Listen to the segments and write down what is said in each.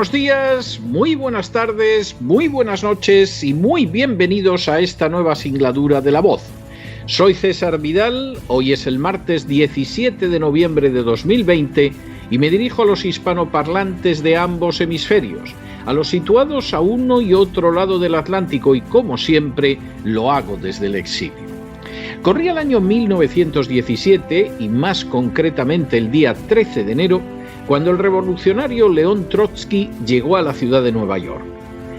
buenos días, muy buenas tardes, muy buenas noches y muy bienvenidos a esta nueva singladura de La Voz. Soy César Vidal, hoy es el martes 17 de noviembre de 2020 y me dirijo a los hispanoparlantes de ambos hemisferios, a los situados a uno y otro lado del Atlántico y, como siempre, lo hago desde el exilio. Corría el año 1917 y más concretamente el día 13 de enero, cuando el revolucionario León Trotsky llegó a la ciudad de Nueva York.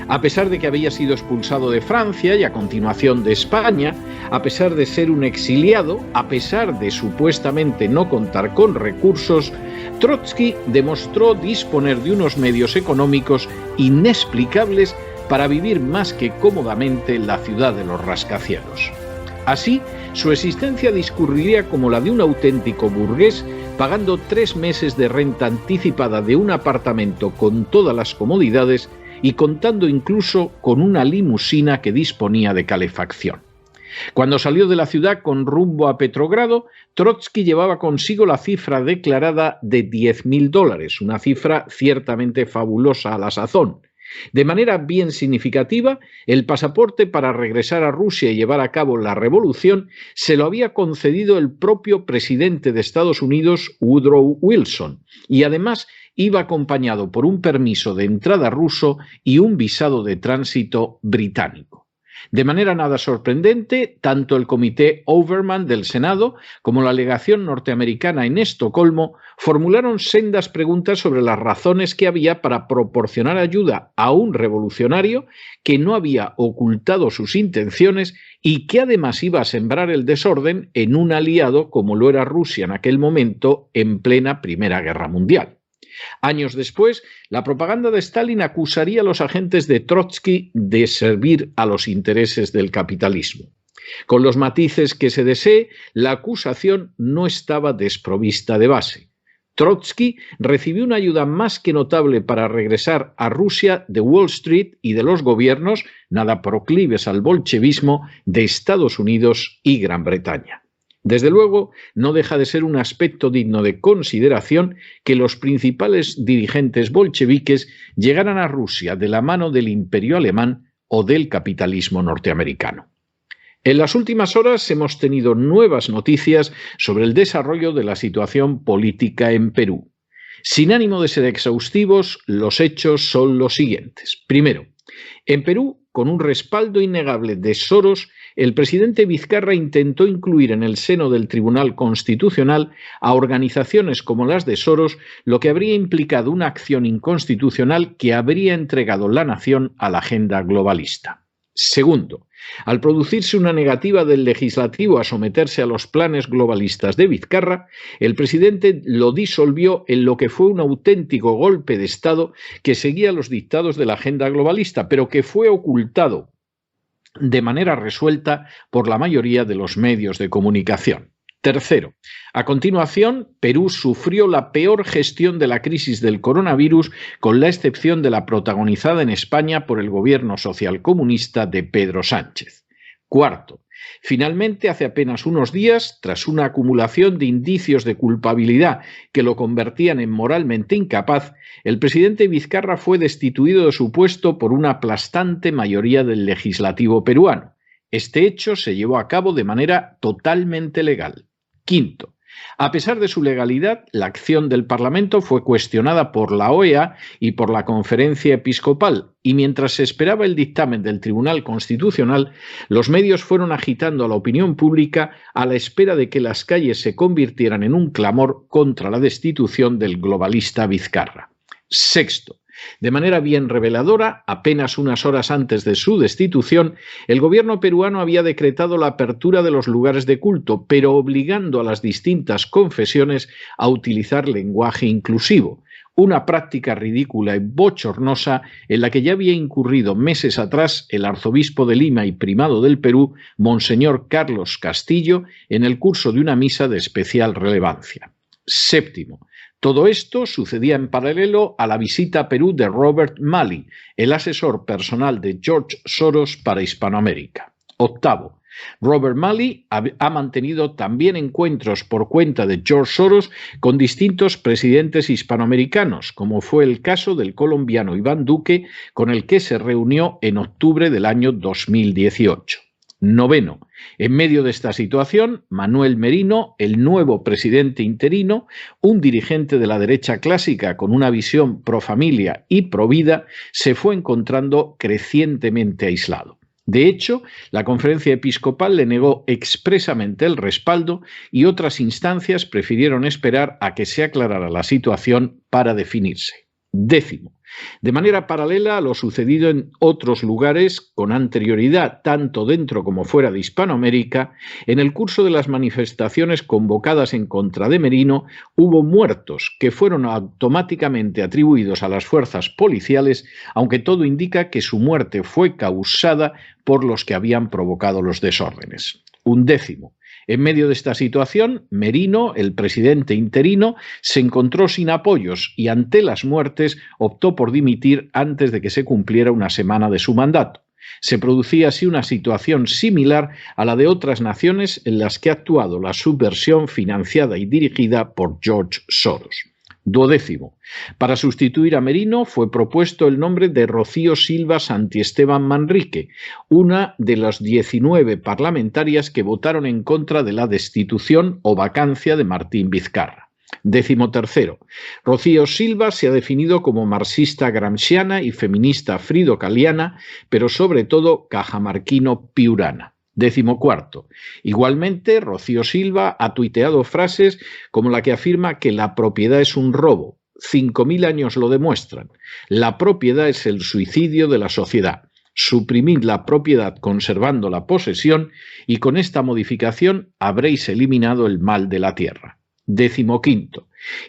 A pesar de que había sido expulsado de Francia y a continuación de España, a pesar de ser un exiliado, a pesar de supuestamente no contar con recursos, Trotsky demostró disponer de unos medios económicos inexplicables para vivir más que cómodamente en la ciudad de los rascacielos. Así, su existencia discurriría como la de un auténtico burgués, pagando 3 meses de renta anticipada de un apartamento con todas las comodidades y contando incluso con una limusina que disponía de calefacción. Cuando salió de la ciudad con rumbo a Petrogrado, Trotsky llevaba consigo la cifra declarada de $10.000, una cifra ciertamente fabulosa a la sazón. De manera bien significativa, el pasaporte para regresar a Rusia y llevar a cabo la revolución se lo había concedido el propio presidente de Estados Unidos, Woodrow Wilson, y además iba acompañado por un permiso de entrada ruso y un visado de tránsito británico. De manera nada sorprendente, tanto el comité Overman del Senado como la legación norteamericana en Estocolmo formularon sendas preguntas sobre las razones que había para proporcionar ayuda a un revolucionario que no había ocultado sus intenciones y que además iba a sembrar el desorden en un aliado como lo era Rusia en aquel momento en plena Primera Guerra Mundial. Años después, la propaganda de Stalin acusaría a los agentes de Trotsky de servir a los intereses del capitalismo. Con los matices que se desee, la acusación no estaba desprovista de base. Trotsky recibió una ayuda más que notable para regresar a Rusia de Wall Street y de los gobiernos, nada proclives al bolchevismo, de Estados Unidos y Gran Bretaña. Desde luego, no deja de ser un aspecto digno de consideración que los principales dirigentes bolcheviques llegaran a Rusia de la mano del Imperio alemán o del capitalismo norteamericano. En las últimas horas hemos tenido nuevas noticias sobre el desarrollo de la situación política en Perú. Sin ánimo de ser exhaustivos, los hechos son los siguientes. Primero, en Perú, con un respaldo innegable de Soros, el presidente Vizcarra intentó incluir en el seno del Tribunal Constitucional a organizaciones como las de Soros, lo que habría implicado una acción inconstitucional que habría entregado la nación a la agenda globalista. Segundo, al producirse una negativa del legislativo a someterse a los planes globalistas de Vizcarra, el presidente lo disolvió en lo que fue un auténtico golpe de Estado que seguía los dictados de la agenda globalista, pero que fue ocultado de manera resuelta por la mayoría de los medios de comunicación. Tercero, a continuación, Perú sufrió la peor gestión de la crisis del coronavirus, con la excepción de la protagonizada en España por el gobierno socialcomunista de Pedro Sánchez. Cuarto, finalmente, hace apenas unos días, tras una acumulación de indicios de culpabilidad que lo convertían en moralmente incapaz, el presidente Vizcarra fue destituido de su puesto por una aplastante mayoría del legislativo peruano. Este hecho se llevó a cabo de manera totalmente legal. Quinto, a pesar de su legalidad, la acción del Parlamento fue cuestionada por la OEA y por la Conferencia Episcopal, y mientras se esperaba el dictamen del Tribunal Constitucional, los medios fueron agitando a la opinión pública a la espera de que las calles se convirtieran en un clamor contra la destitución del globalista Vizcarra. Sexto, de manera bien reveladora, apenas unas horas antes de su destitución, el gobierno peruano había decretado la apertura de los lugares de culto, pero obligando a las distintas confesiones a utilizar lenguaje inclusivo, una práctica ridícula y bochornosa en la que ya había incurrido meses atrás el arzobispo de Lima y primado del Perú, Monseñor Carlos Castillo, en el curso de una misa de especial relevancia. Séptimo, todo esto sucedía en paralelo a la visita a Perú de Robert Malley, el asesor personal de George Soros para Hispanoamérica. Octavo, Robert Malley ha mantenido también encuentros por cuenta de George Soros con distintos presidentes hispanoamericanos, como fue el caso del colombiano Iván Duque, con el que se reunió en octubre del año 2018. Noveno. En medio de esta situación, Manuel Merino, el nuevo presidente interino, un dirigente de la derecha clásica con una visión pro familia y pro vida, se fue encontrando crecientemente aislado. De hecho, la conferencia episcopal le negó expresamente el respaldo y otras instancias prefirieron esperar a que se aclarara la situación para definirse. Décimo. De manera paralela a lo sucedido en otros lugares con anterioridad, tanto dentro como fuera de Hispanoamérica, en el curso de las manifestaciones convocadas en contra de Merino hubo muertos que fueron automáticamente atribuidos a las fuerzas policiales, aunque todo indica que su muerte fue causada por los que habían provocado los desórdenes. Undécimo. En medio de esta situación, Merino, el presidente interino, se encontró sin apoyos y ante las muertes optó por dimitir antes de que se cumpliera una semana de su mandato. Se producía así una situación similar a la de otras naciones en las que ha actuado la subversión financiada y dirigida por George Soros. Duodécimo. Para sustituir a Merino fue propuesto el nombre de Rocío Silva Santiesteban Manrique, una de las 19 parlamentarias que votaron en contra de la destitución o vacancia de Martín Vizcarra. 13. Rocío Silva se ha definido como marxista gramsciana y feminista fridocaliana, pero sobre todo cajamarquino-piurana. 14. Igualmente, Rocío Silva ha tuiteado frases como la que afirma que la propiedad es un robo. 5000 años lo demuestran. La propiedad es el suicidio de la sociedad. Suprimid la propiedad conservando la posesión y con esta modificación habréis eliminado el mal de la tierra. 15.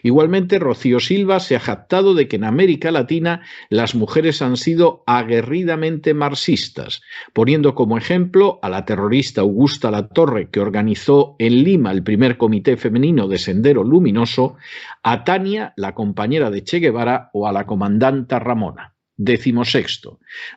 Igualmente, Rocío Silva se ha jactado de que en América Latina las mujeres han sido aguerridamente marxistas, poniendo como ejemplo a la terrorista Augusta Latorre, que organizó en Lima el primer comité femenino de Sendero Luminoso, a Tania, la compañera de Che Guevara, o a la comandanta Ramona. 16.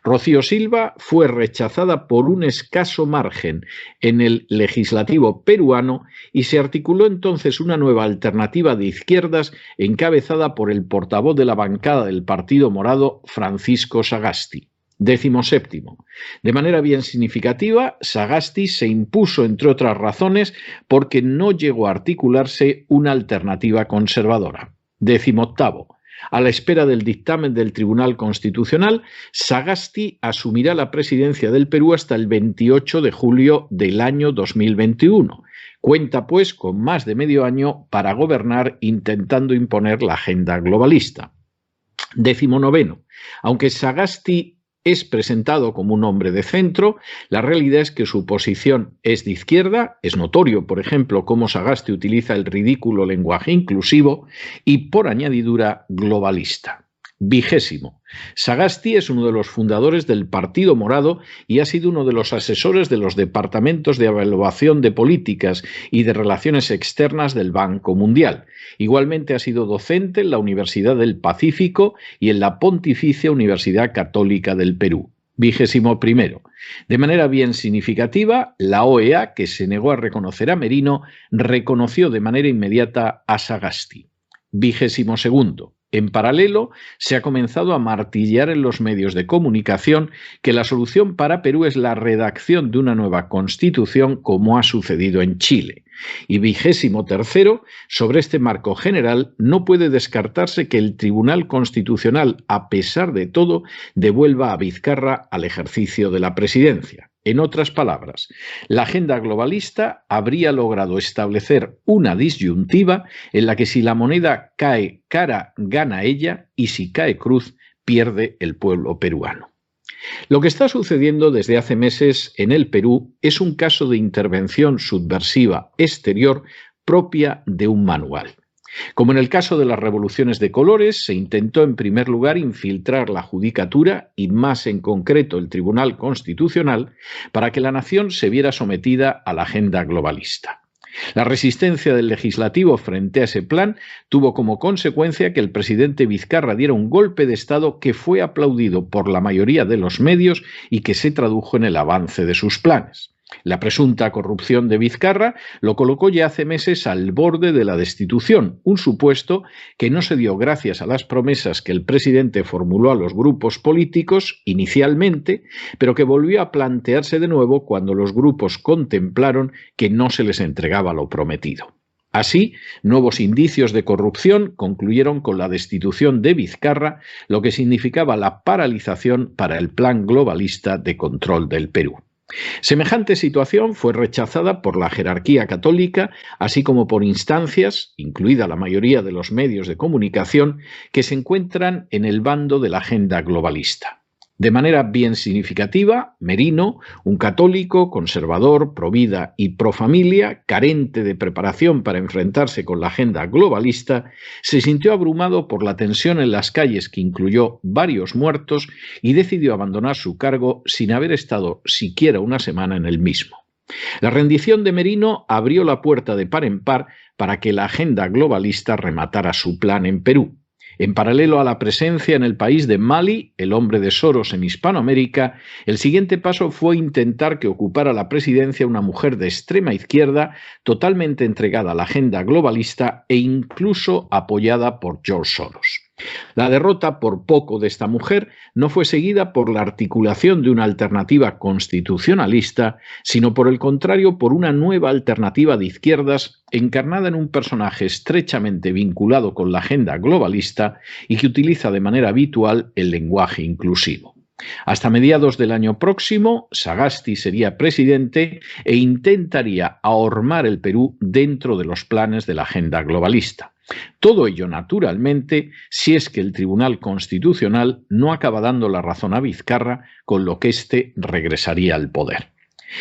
Rocío Silva fue rechazada por un escaso margen en el legislativo peruano y se articuló entonces una nueva alternativa de izquierdas encabezada por el portavoz de la bancada del Partido Morado, Francisco Sagasti. 17. De manera bien significativa, Sagasti se impuso, entre otras razones, porque no llegó a articularse una alternativa conservadora. 18. A la espera del dictamen del Tribunal Constitucional, Sagasti asumirá la presidencia del Perú hasta el 28 de julio del año 2021. Cuenta, pues, con más de medio año para gobernar intentando imponer la agenda globalista. 19. Aunque Sagasti es presentado como un hombre de centro, la realidad es que su posición es de izquierda. Es notorio, por ejemplo, cómo Sagasti utiliza el ridículo lenguaje inclusivo y, por añadidura, globalista. 20. Sagasti es uno de los fundadores del Partido Morado y ha sido uno de los asesores de los departamentos de evaluación de políticas y de relaciones externas del Banco Mundial. Igualmente ha sido docente en la Universidad del Pacífico y en la Pontificia Universidad Católica del Perú. 21. De manera bien significativa, la OEA, que se negó a reconocer a Merino, reconoció de manera inmediata a Sagasti. 22. En paralelo, se ha comenzado a martillar en los medios de comunicación que la solución para Perú es la redacción de una nueva constitución, como ha sucedido en Chile. Y 23, sobre este marco general, no puede descartarse que el Tribunal Constitucional, a pesar de todo, devuelva a Vizcarra al ejercicio de la presidencia. En otras palabras, la agenda globalista habría logrado establecer una disyuntiva en la que si la moneda cae cara, gana ella, y si cae cruz, pierde el pueblo peruano. Lo que está sucediendo desde hace meses en el Perú es un caso de intervención subversiva exterior propia de un manual. Como en el caso de las revoluciones de colores, se intentó en primer lugar infiltrar la judicatura y más en concreto el Tribunal Constitucional para que la nación se viera sometida a la agenda globalista. La resistencia del legislativo frente a ese plan tuvo como consecuencia que el presidente Vizcarra diera un golpe de Estado que fue aplaudido por la mayoría de los medios y que se tradujo en el avance de sus planes. La presunta corrupción de Vizcarra lo colocó ya hace meses al borde de la destitución, un supuesto que no se dio gracias a las promesas que el presidente formuló a los grupos políticos inicialmente, pero que volvió a plantearse de nuevo cuando los grupos contemplaron que no se les entregaba lo prometido. Así, nuevos indicios de corrupción concluyeron con la destitución de Vizcarra, lo que significaba la paralización para el plan globalista de control del Perú. Semejante situación fue rechazada por la jerarquía católica, así como por instancias, incluida la mayoría de los medios de comunicación, que se encuentran en el bando de la agenda globalista. De manera bien significativa, Merino, un católico, conservador, provida y profamilia, carente de preparación para enfrentarse con la agenda globalista, se sintió abrumado por la tensión en las calles que incluyó varios muertos y decidió abandonar su cargo sin haber estado siquiera una semana en el mismo. La rendición de Merino abrió la puerta de par en par para que la agenda globalista rematara su plan en Perú. En paralelo a la presencia en el país de Mali, el hombre de Soros en Hispanoamérica, el siguiente paso fue intentar que ocupara la presidencia una mujer de extrema izquierda totalmente entregada a la agenda globalista e incluso apoyada por George Soros. La derrota por poco de esta mujer no fue seguida por la articulación de una alternativa constitucionalista, sino por el contrario por una nueva alternativa de izquierdas encarnada en un personaje estrechamente vinculado con la agenda globalista y que utiliza de manera habitual el lenguaje inclusivo. Hasta mediados del año próximo, Sagasti sería presidente e intentaría ahormar el Perú dentro de los planes de la agenda globalista. Todo ello, naturalmente, si es que el Tribunal Constitucional no acaba dando la razón a Vizcarra, con lo que éste regresaría al poder.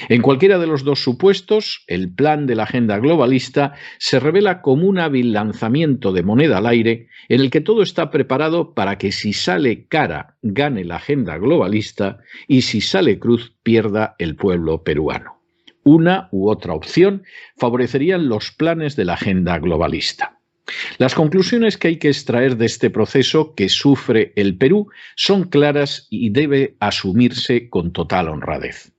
En cualquiera de los dos supuestos, el plan de la agenda globalista se revela como un hábil lanzamiento de moneda al aire en el que todo está preparado para que si sale cara gane la agenda globalista y si sale cruz pierda el pueblo peruano. Una u otra opción favorecerían los planes de la agenda globalista. Las conclusiones que hay que extraer de este proceso que sufre el Perú son claras y debe asumirse con total honradez.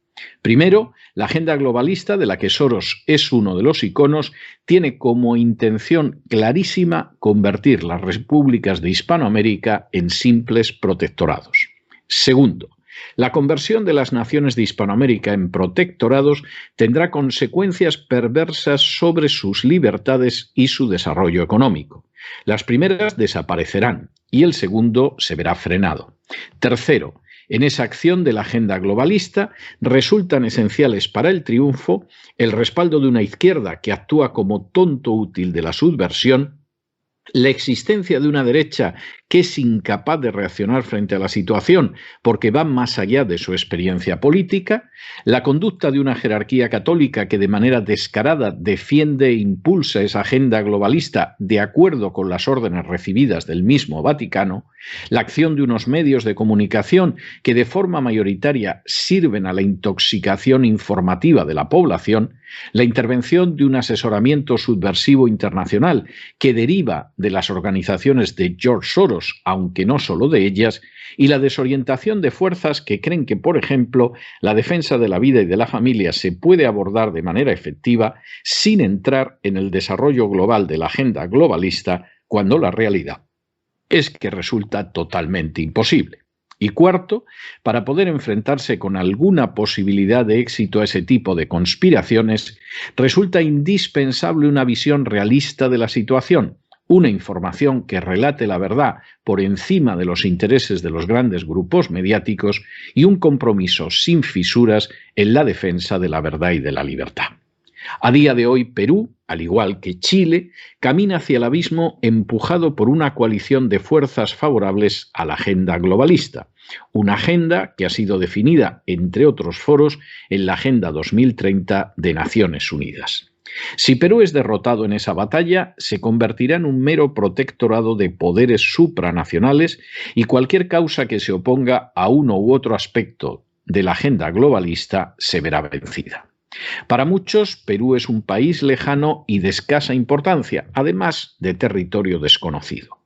Primero, la agenda globalista, de la que Soros es uno de los iconos, tiene como intención clarísima convertir las repúblicas de Hispanoamérica en simples protectorados. Segundo, la conversión de las naciones de Hispanoamérica en protectorados tendrá consecuencias perversas sobre sus libertades y su desarrollo económico. Las primeras desaparecerán y el segundo se verá frenado. Tercero, en esa acción de la agenda globalista resultan esenciales para el triunfo el respaldo de una izquierda que actúa como tonto útil de la subversión, la existencia de una derecha que es incapaz de reaccionar frente a la situación porque va más allá de su experiencia política, la conducta de una jerarquía católica que de manera descarada defiende e impulsa esa agenda globalista de acuerdo con las órdenes recibidas del mismo Vaticano, la acción de unos medios de comunicación que de forma mayoritaria sirven a la intoxicación informativa de la población, la intervención de un asesoramiento subversivo internacional que deriva de las organizaciones de George Soros, aunque no solo de ellas, y la desorientación de fuerzas que creen que, por ejemplo, la defensa de la vida y de la familia se puede abordar de manera efectiva sin entrar en el desarrollo global de la agenda globalista, cuando la realidad es que resulta totalmente imposible. Y cuarto, para poder enfrentarse con alguna posibilidad de éxito a ese tipo de conspiraciones, resulta indispensable una visión realista de la situación, una información que relate la verdad por encima de los intereses de los grandes grupos mediáticos y un compromiso sin fisuras en la defensa de la verdad y de la libertad. A día de hoy, Perú, al igual que Chile, camina hacia el abismo empujado por una coalición de fuerzas favorables a la agenda globalista, una agenda que ha sido definida, entre otros foros, en la Agenda 2030 de Naciones Unidas. Si Perú es derrotado en esa batalla, se convertirá en un mero protectorado de poderes supranacionales y cualquier causa que se oponga a uno u otro aspecto de la agenda globalista se verá vencida. Para muchos, Perú es un país lejano y de escasa importancia, además de territorio desconocido.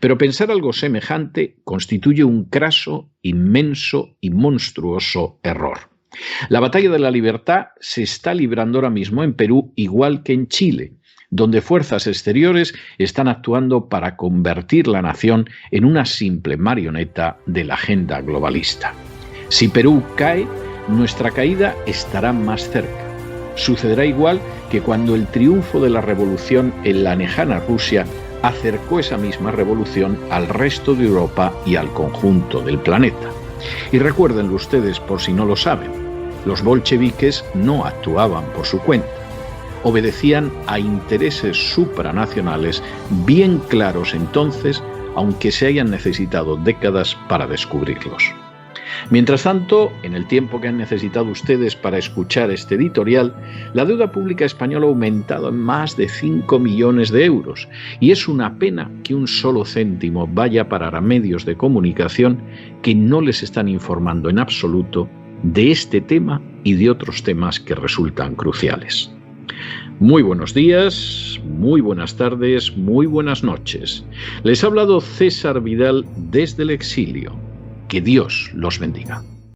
Pero pensar algo semejante constituye un craso, inmenso y monstruoso error. La batalla de la libertad se está librando ahora mismo en Perú, igual que en Chile, donde fuerzas exteriores están actuando para convertir la nación en una simple marioneta de la agenda globalista. Si Perú cae, nuestra caída estará más cerca. Sucederá igual que cuando el triunfo de la revolución en la lejana Rusia acercó esa misma revolución al resto de Europa y al conjunto del planeta. Y recuérdenlo ustedes por si no lo saben, los bolcheviques no actuaban por su cuenta. Obedecían a intereses supranacionales bien claros entonces, aunque se hayan necesitado décadas para descubrirlos. Mientras tanto, en el tiempo que han necesitado ustedes para escuchar este editorial, la deuda pública española ha aumentado en más de 5 millones de euros y es una pena que un solo céntimo vaya a parar a medios de comunicación que no les están informando en absoluto de este tema y de otros temas que resultan cruciales. Muy buenos días, muy buenas tardes, muy buenas noches. Les ha hablado César Vidal desde el exilio. Que Dios los bendiga.